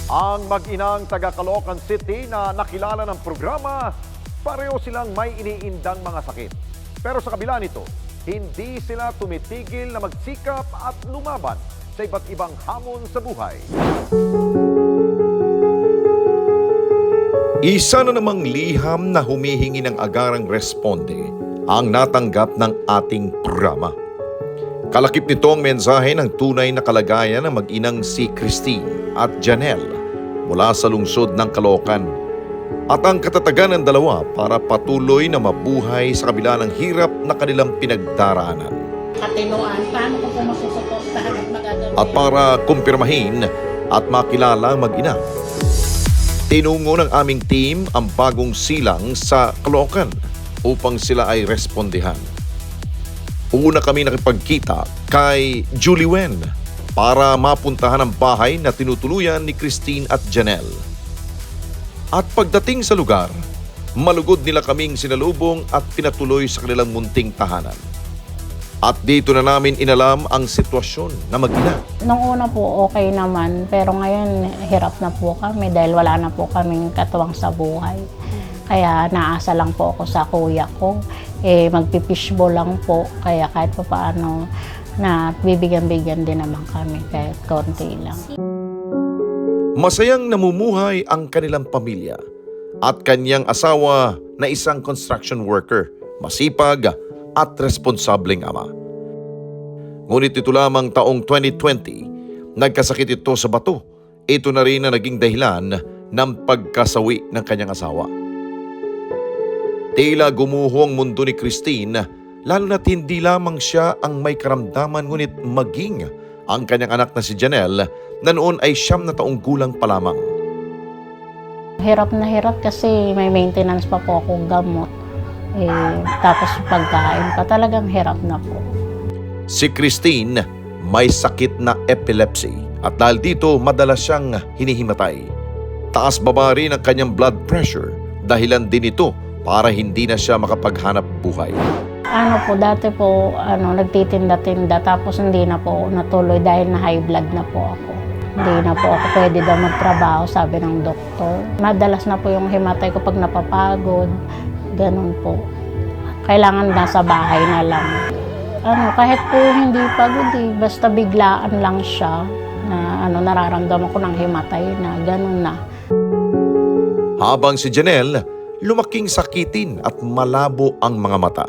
Ang mag-inang taga Caloocan City na nakilala ng programa, pareho silang may iniindang mga sakit. Pero sa kabila nito, hindi sila tumitigil na magsikap at lumaban sa iba't ibang hamon sa buhay. Isa na namang liham na humihingi ng agarang responde ang natanggap ng ating programa. Kalakip nito ang mensahe ng tunay na kalagayan ng mag-inang si Christine at Janelle mula sa lungsod ng Caloocan. At ang katatagan ng dalawa para patuloy na mabuhay sa kabila ng hirap na kanilang pinagdaraanan. Katinuan, paano ko po masusuportahan at magagawin? At para kumpirmahin at makilala ang mag-ina, tinungo ng aming team ang bagong silang sa Caloocan upang sila ay respondihan. Una kami nakipagkita kay Julie Wen para mapuntahan ang bahay na tinutuluyan ni Christine at Janelle. At pagdating sa lugar, malugod nila kaming sinalubong at pinatuloy sa kanilang munting tahanan. At dito na namin inalam ang sitwasyon na mag-ina. Nung una po okay naman, pero ngayon hirap na po kami dahil wala na po kaming katuwang sa buhay. Kaya naasa lang po ako sa kuya ko. Magpipishball lang po, kaya kahit pa paano na bibigyan-bigyan din naman kami kahit konti lang. Masayang namumuhay ang kanilang pamilya at kanyang asawa na isang construction worker, masipag at responsableng ama. Ngunit ito lamang taong 2020, nagkasakit ito sa bato. Ito na rin ang naging dahilan ng pagkasawi ng kanyang asawa. Tila gumuho ang mundo ni Christine, lalo na't hindi lamang siya ang may karamdaman ngunit maging ang kanyang anak na si Janelle na noon ay 9 na taong gulang pa lamang. Hirap na hirap kasi may maintenance pa po akong gamot. Tapos pagkain pa, talagang hirap na po. Si Christine may sakit na epilepsy at dahil dito madalas siyang hinihimatay. Taas baba rin ang kanyang blood pressure, dahilan din ito para hindi na siya makapaghanap buhay. Dati po, nagtitinda-tinda tapos hindi na po natuloy dahil na high blood na po ako. Hindi na po ako pwede daw magtrabaho, sabi ng doktor. Madalas na po yung himatay ko pag napapagod, ganun po. Kailangan nasa bahay na lang. Kahit po hindi pagod basta biglaan lang siya na nararamdaman ko ng himatay na ganun na. Habang si Janelle, lumaking sakitin at malabo ang mga mata.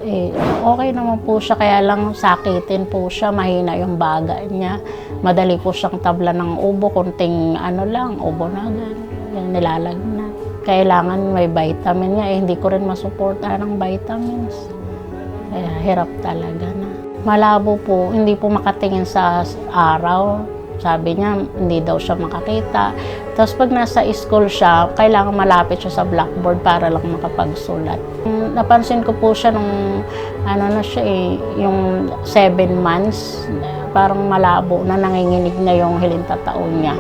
Okay naman po siya, kaya lang sakitin po siya, mahina yung baga niya. Madali po siyang tabla ng ubo, kunting ubo na yan, nilalagnat. Kailangan may vitamin niya, hindi ko rin masuportahan ng vitamins. Kaya hirap talaga na. Malabo po, hindi po makatingin sa araw. Sabi niya, hindi daw siya makakita. Tapos pag nasa school siya, kailangan malapit siya sa blackboard para lang makapagsulat. Napansin ko po siya nung, yung 7 months, parang malabo na nanginginig na yung hilintataon niya.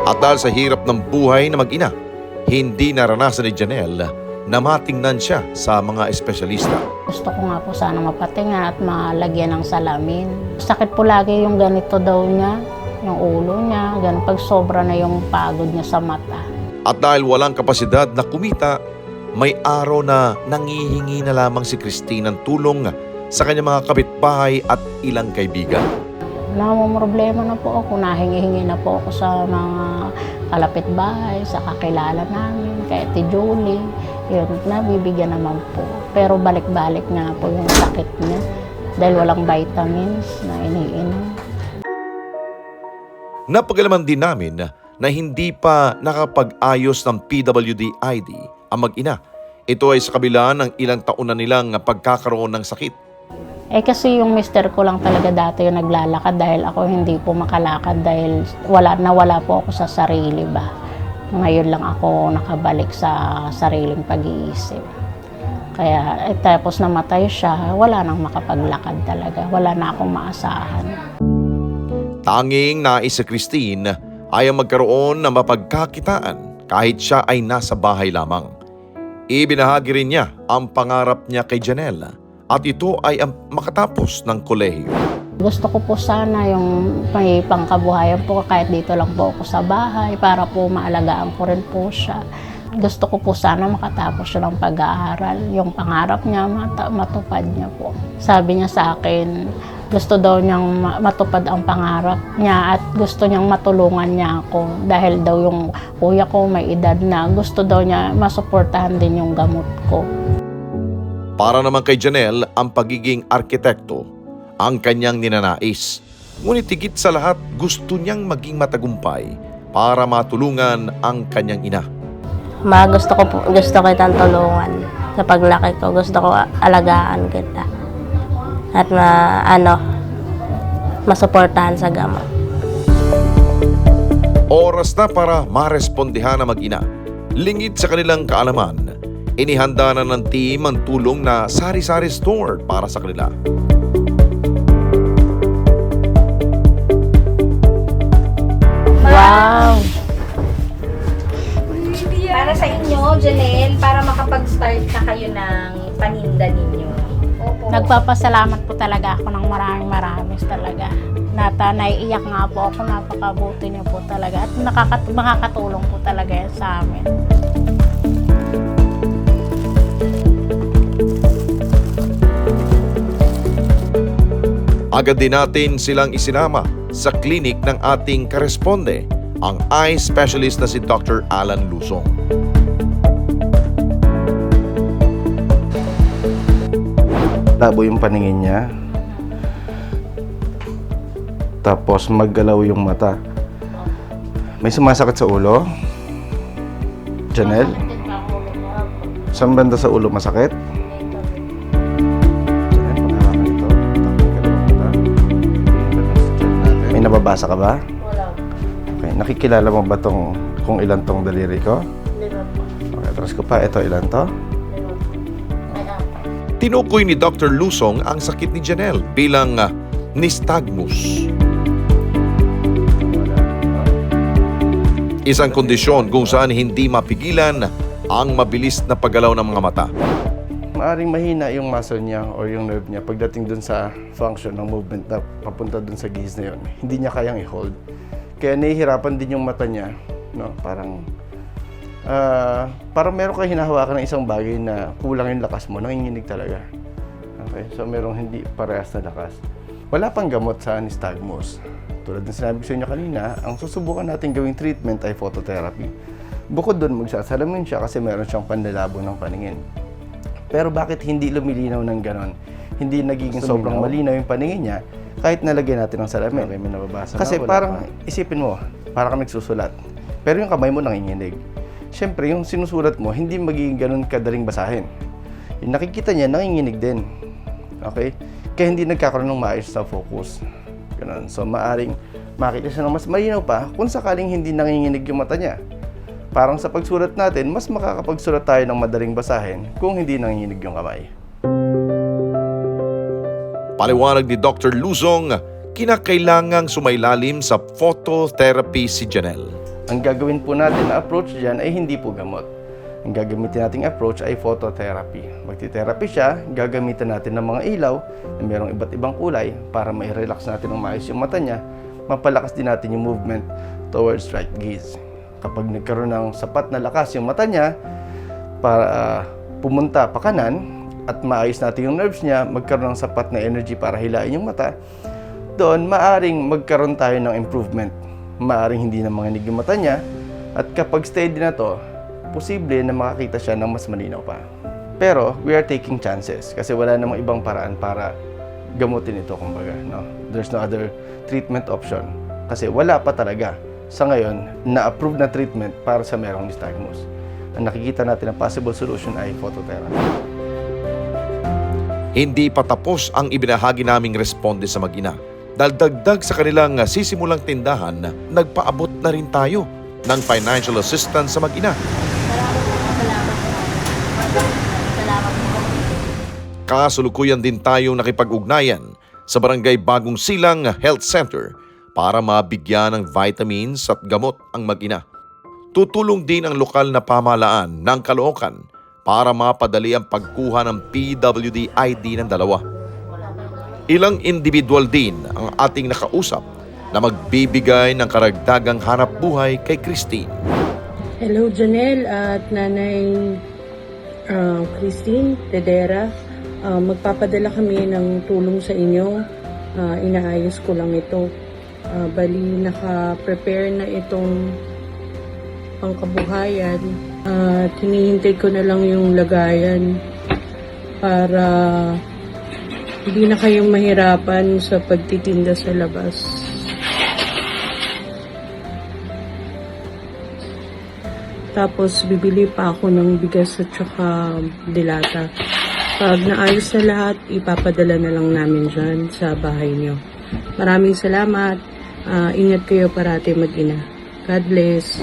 At dahil sa hirap ng buhay na mag-ina, hindi naranasan ni Janelle na matingnan siya sa mga espesyalista. Gusto ko nga po sana mapatingan at malagyan ng salamin. Sakit po lagi yung ganito daw niya, yung ulo niya, ganun pag sobra na yung pagod niya sa mata. At dahil walang kapasidad na kumita, may araw na nangihingi na lamang si Christine ng tulong sa kanyang mga kapitbahay at ilang kaibigan. Problema na po ako, nahingi-hingi na po ako sa mga kalapit-bahay, sa kakilala namin, kay Ate Julie. Yun, nabibigyan naman po. Pero balik-balik nga po yung sakit niya dahil walang vitamins na iniinom. Napagalaman din namin na hindi pa nakapag-ayos ng PWD-ID ang mag-ina. Ito ay sa kabila ng ilang taon na nilang pagkakaroon ng sakit. Kasi yung mister ko lang talaga dati yung naglalakad dahil ako hindi po makalakad dahil nawala po ako sa sarili ba. Ngayon lang ako nakabalik sa sariling pag-iisip. Kaya tapos namatay siya, wala nang makapaglakad talaga. Wala na akong maasahan. Tanging nais si Christine ay ang magkaroon ng mapagkakitaan kahit siya ay nasa bahay lamang. Ibinahagi rin niya ang pangarap niya kay Janelle at ito ay ang makatapos ng kolehiyo. Gusto ko po sana yung may pangkabuhayan po kahit dito lang po ako sa bahay para po maalagaan ko rin po siya. Gusto ko po sana makatapos siya ng pag-aaral. Yung pangarap niya, matupad niya po. Sabi niya sa akin, gusto daw niyang matupad ang pangarap niya at gusto niyang matulungan niya ako dahil daw yung kuya ko may edad na. Gusto daw niya masuportahan din yung gamot ko. Para naman kay Janelle, ang pagiging arkitekto ang kanyang ninanais. Ngunit higit sa lahat, gusto niyang maging matagumpay para matulungan ang kanyang ina. Gusto kitang tulungan sa paglaki ko. Gusto ko alagaan kita. At masuportahan sa gamot. Oras na para marespondihan ang mag-ina. Lingid sa kanilang kaalaman, inihanda na ng team ang tulong na sari-sari store para sa kanila. Wow! Para sa inyo, Janelle, para makapag-start na kayo ng paninda ninyo. Opo. Nagpapasalamat po talaga ako ng maraming talaga. Naiiyak nga po ako, napakabuti niyo po talaga. At makakatulong po talaga yan sa amin. Agad din natin silang isinama sa klinik ng ating karesponde, ang eye specialist na si Dr. Alan Lusong. Labo yung paningin niya. Tapos maggalaw yung mata. May sumasakit sa ulo? Janelle? Saan banda sa ulo masakit? May nababasa ka ba? Wala. Okay. Nakikilala mo ba kung ilan tong daliri ko? Okay, tapos ko pa. Ito, ilan to? Tinukoy ni Dr. Lusong ang sakit ni Janelle bilang nystagmus. Isang kondisyon kung saan hindi mapigilan ang mabilis na paggalaw ng mga mata. Maaring mahina yung muscle niya or yung nerve niya pagdating dun sa function ng movement na papunta dun sa gaze na yun. Hindi niya kayang i-hold. Kaya nahihirapan din yung mata niya. No? Parang meron kang hinahawakan ng isang bagay na kulang yung lakas mo, nanginginig talaga. Okay? So merong hindi parehas na lakas. Wala pang gamot sa nystagmus. Tulad ng sinabi ko sa inyo kanina, ang susubukan natin gawing treatment ay phototherapy. Bukod doon, magsasalamin siya kasi meron siyang panlalabo ng paningin. Pero bakit hindi lumilinaw ng ganon? Hindi nagiging sobrang malinaw yung paningin niya kahit nalagyan natin ng salamin. Okay, may nababasa kasi parang isipin mo, parang kang nagsusulat. Pero yung kamay mo nanginginig. Siyempre, yung sinusulat mo, hindi magiging ganon kadaling basahin. Yung nakikita niya, nanginginig din. Okay? Kaya hindi nagkakaroon ng maayos sa focus. Ganon. So, maaring makita siya ng mas malinaw pa kung sakaling hindi nanginginig yung mata niya. Parang sa pagsulat natin, mas makakapagsulat tayo ng madaling basahin kung hindi nanginginig yung kamay. Paliwanag ni Dr. Lusong, kinakailangang sumailalim sa phototherapy si Janelle. Ang gagawin po natin na approach dyan ay hindi po gamot. Ang gagamitin nating approach ay phototherapy. Magti-therapy siya, gagamitin natin ng mga ilaw na mayroong iba't ibang kulay para mai-relax natin ng maayos yung mata niya, mapalakas din natin yung movement towards right gaze. Kapag nagkaroon ng sapat na lakas yung mata niya para pumunta pa kanan at maayos natin yung nerves niya, magkaroon ng sapat na energy para hilain yung mata, doon maaring magkaroon tayo ng improvement. Maaring hindi na manginig yung mata niya at kapag steady na to, posible na makakita siya ng mas malinaw pa. Pero we are taking chances kasi wala namang ibang paraan para gamutin ito, kumbaga. No? There's no other treatment option kasi wala pa talaga sa ngayon na-approve na treatment para sa merong nystagmus. Ang nakikita natin na possible solution ay phototherapy. Hindi pa tapos ang ibinahagi naming responde sa mag-ina. Dahil dagdag sa kanilang sisimulang tindahan, nagpaabot na rin tayo ng financial assistance sa mag-ina. Kasulukuyan din tayong nakipag-ugnayan sa Barangay Bagong Silang Health Center para mabigyan ng vitamins at gamot ang mag-ina. Tutulong din ang lokal na pamahalaan ng Caloocan para mapadali ang pagkuha ng PWD ID ng dalawa. Ilang individual din ang ating nakausap na magbibigay ng karagdagang hanap buhay kay Christine. Hello, Janelle at Nanay Christine Tedera. Magpapadala kami ng tulong sa inyo. Inaayos ko lang ito. Bali, naka-prepare na itong pangkabuhayan. Hinihintay ko na lang yung lagayan para hindi na kayong mahirapan sa pagtitinda sa labas. Tapos, bibili pa ako ng bigas at saka dilata. Pag naayos na lahat, ipapadala na lang namin dyan sa bahay niyo. Maraming salamat. Ingat kayo parati mag-ina. God bless.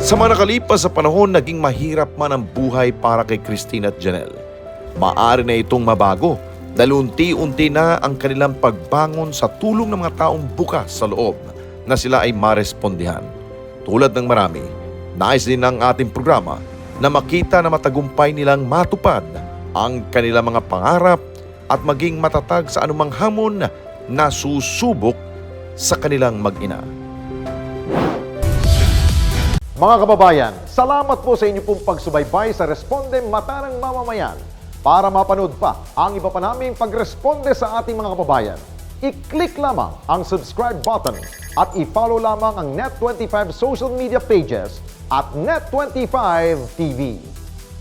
Sa mga nakalipas sa panahon, naging mahirap man ang buhay para kay Christine at Janelle. Maaari na itong mabago dahil unti-unti na ang kanilang pagbangon sa tulong ng mga taong bukas sa loob na sila ay marespondihan. Tulad ng marami, nais din ng ating programa na makita na matagumpay nilang matupad ang kanilang mga pangarap at maging matatag sa anumang hamon na susubok sa kanilang mag-ina. Mga kababayan, salamat po sa inyo pong pagsubaybay sa Responde Mata ng Mamamayan. Para mapanood pa ang iba pa naming pagresponde sa ating mga kababayan, i-click lamang ang subscribe button at i-follow lamang ang Net25 social media pages at Net25 TV.